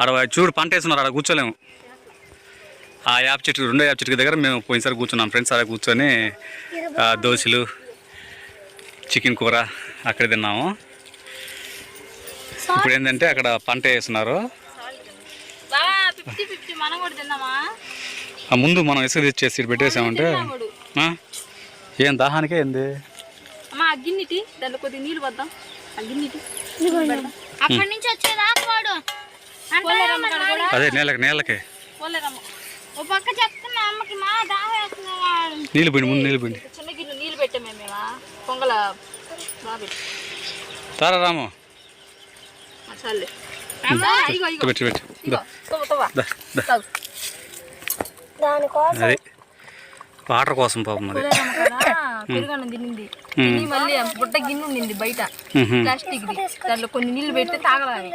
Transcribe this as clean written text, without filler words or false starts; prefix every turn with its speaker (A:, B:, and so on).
A: ఆడ చూడు పంట వేస్తున్నారు, ఆడ కూర్చోలేము. ఆ యాప్ చెట్టు, రెండో యాప్ చెట్టు దగ్గర మేము పోయినసారి కూర్చున్నాం ఫ్రెండ్స్. అలా కూర్చొని దోశలు, చికెన్ కూర అక్కడ తిన్నాము. ఇప్పుడు ఏంటంటే అక్కడ పంట వేస్తున్నారు. ముందు మనం ఇసుక తెచ్చేసి పెట్టేసామంటే ఏం దాహానికే ఏంది. అదే నేలకే నీళ్ళు పిండి, ముందు నీళ్ళు పిండి. తారా రాము అది వాటర్ కోసం పాపం. అది
B: మళ్ళీ బుట్ట గిన్నె ఉండింది బయట ప్లాస్టిక్, దాంట్లో కొన్ని నీళ్ళు పెడితే తాగలని.